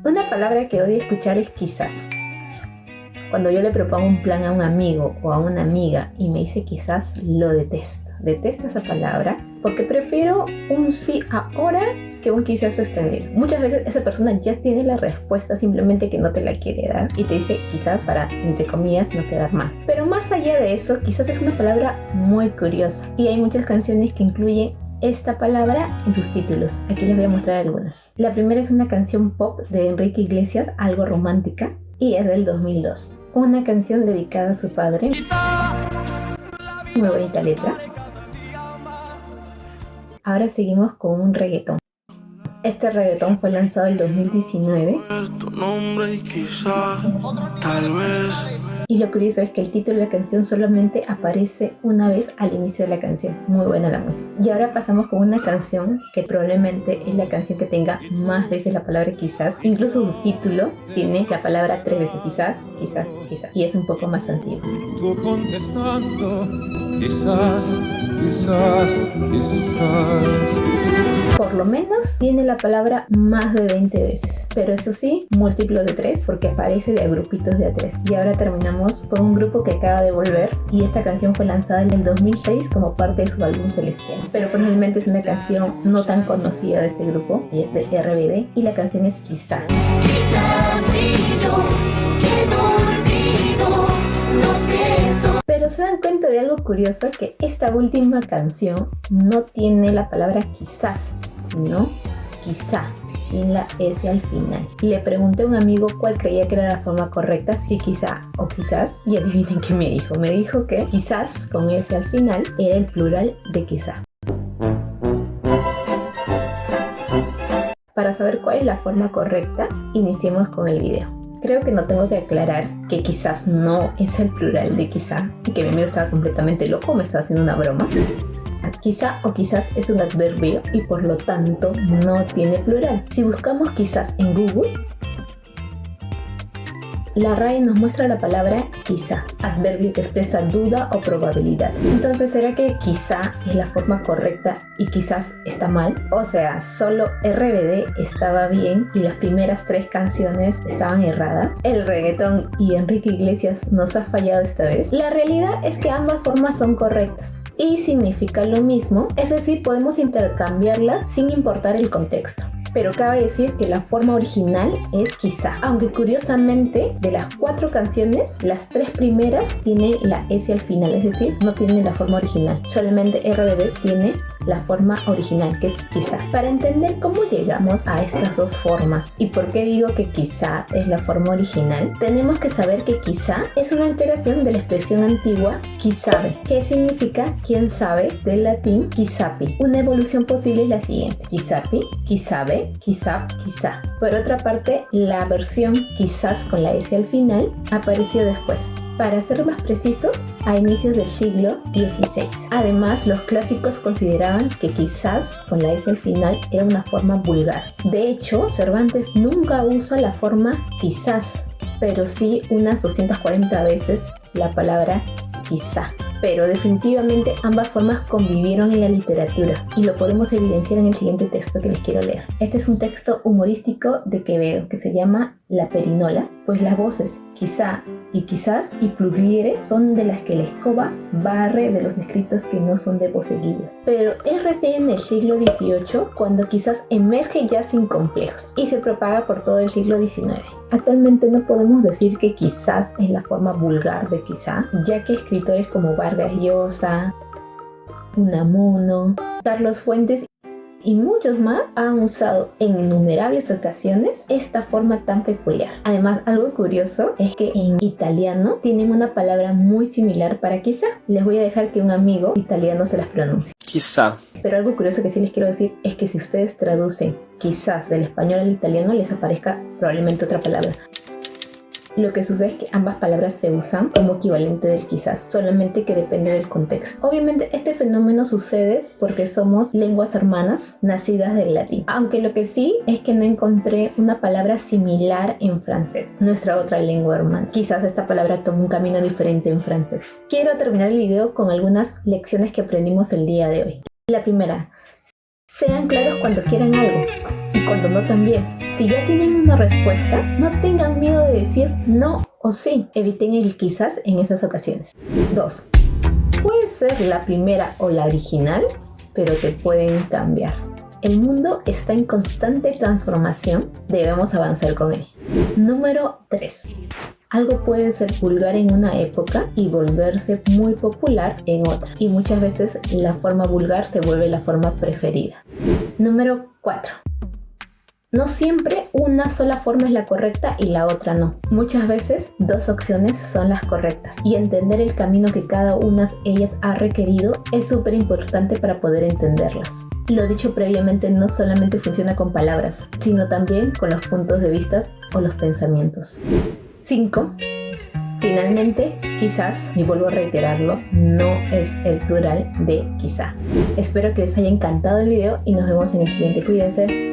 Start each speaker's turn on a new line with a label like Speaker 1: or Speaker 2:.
Speaker 1: Una palabra que odio escuchar es quizás. Cuando yo le propongo un plan a un amigo o a una amiga y me dice quizás, lo detesto. Detesto esa palabra porque prefiero un sí ahora que un quizás extendido. Muchas veces esa persona ya tiene la respuesta, simplemente que no te la quiere dar y te dice quizás para, entre comillas, no quedar mal. Pero más allá de eso, quizás es una palabra muy curiosa y hay muchas canciones que incluyen esta palabra en sus títulos. Aquí les voy a mostrar algunas. La primera es una canción pop de Enrique Iglesias, algo romántica, y es del 2002. Una canción dedicada a su padre. Muy bonita letra. Ahora seguimos con un reggaetón. Este reggaetón fue lanzado en 2019. Y lo curioso es que el título de la canción solamente aparece una vez al inicio de la canción. Muy buena la música. Y ahora pasamos con una canción que probablemente es la canción que tenga más veces la palabra quizás. Incluso su título tiene la palabra 3 veces. Quizás, quizás, quizás. Y es un poco más antiguo.
Speaker 2: Tú contestando, quizás, quizás, quizás.
Speaker 1: Por lo menos tiene la palabra más de 20 veces, pero eso sí, múltiplo de 3 porque aparece de a grupitos de a 3. Y ahora terminamos con un grupo que acaba de volver y esta canción fue lanzada en el 2006 como parte de su álbum Celestial. Pero personalmente es una canción no tan conocida de este grupo, y es de RBD y la canción es Quizá. Pero se dan cuenta de algo curioso, que esta última canción no tiene la palabra quizás, sino quizá, sin la S al final. Le pregunté a un amigo cuál creía que era la forma correcta, si quizá o quizás, y adivinen qué me dijo. Me dijo que quizás con S al final era el plural de quizá. Para saber cuál es la forma correcta, iniciemos con el video. Creo que no tengo que aclarar que quizás no es el plural de quizá y que mi amigo estaba completamente loco o me estaba haciendo una broma. Quizá o quizás es un adverbio y por lo tanto no tiene plural. Si buscamos quizás en Google, la RAE nos muestra la palabra quizá, adverbio que expresa duda o probabilidad. Entonces, ¿será que quizá es la forma correcta y quizás está mal? O sea, solo RBD estaba bien y las primeras 3 canciones estaban erradas. ¿El reggaetón y Enrique Iglesias nos ha fallado esta vez? La realidad es que ambas formas son correctas y significan lo mismo, es decir, podemos intercambiarlas sin importar el contexto. Pero cabe decir que la forma original es quizá, aunque curiosamente de las 4 canciones, las 3 primeras tienen la S al final, es decir, no tienen la forma original, solamente RBD tiene la forma original, que es quizá. Para entender cómo llegamos a estas dos formas y por qué digo que quizá es la forma original, tenemos que saber que quizá es una alteración de la expresión antigua quisabe, que significa quién sabe, del latín quisapi. Una evolución posible es la siguiente: quisapi, quisabe, quizá, quizá. Por otra parte, la versión quizás con la S al final apareció después. Para ser más precisos, a inicios del siglo XVI. Además, los clásicos consideraban que quizás con la S al final era una forma vulgar. De hecho, Cervantes nunca usa la forma quizás, pero sí unas 240 veces la palabra quizá. Pero definitivamente ambas formas convivieron en la literatura y lo podemos evidenciar en el siguiente texto que les quiero leer. Este es un texto humorístico de Quevedo que se llama La Perinola, pues las voces quizá y quizás y pluviere son de las que la escoba barre de los escritos que no son de voceguillas. Pero es recién en el siglo XVIII cuando quizás emerge ya sin complejos y se propaga por todo el siglo XIX. Actualmente no podemos decir que quizás es la forma vulgar de quizá, ya que escritores como Vargas Llosa, Unamuno, Carlos Fuentes y muchos más han usado en innumerables ocasiones esta forma tan peculiar. Además, algo curioso es que en italiano tienen una palabra muy similar para quizá. Les voy a dejar que un amigo italiano se las pronuncie.
Speaker 3: Quizá.
Speaker 1: Pero algo curioso que sí les quiero decir es que si ustedes traducen quizás del español al italiano, les aparezca probablemente otra palabra. Lo que sucede es que ambas palabras se usan como equivalente del quizás, solamente que depende del contexto. Obviamente este fenómeno sucede porque somos lenguas hermanas nacidas del latín, aunque lo que sí es que no encontré una palabra similar en francés, nuestra otra lengua hermana. Quizás esta palabra toma un camino diferente en francés. Quiero terminar el video con algunas lecciones que aprendimos el día de hoy. La primera: sean claros cuando quieran algo y cuando no también. Si ya tienen una respuesta, no tengan miedo de decir no o sí. Eviten el quizás en esas ocasiones. 2. Puede ser la primera o la original, pero te pueden cambiar. El mundo está en constante transformación, debemos avanzar con él. Número 3. Algo puede ser vulgar en una época y volverse muy popular en otra. Y muchas veces la forma vulgar se vuelve la forma preferida. Número 4. No siempre una sola forma es la correcta y la otra no. Muchas veces dos opciones son las correctas. Y entender el camino que cada una de ellas ha requerido es súper importante para poder entenderlas. Lo dicho previamente no solamente funciona con palabras, sino también con los puntos de vista o los pensamientos. 5. Finalmente, quizás, y vuelvo a reiterarlo, no es el plural de quizá. Espero que les haya encantado el video y nos vemos en el siguiente. Cuídense.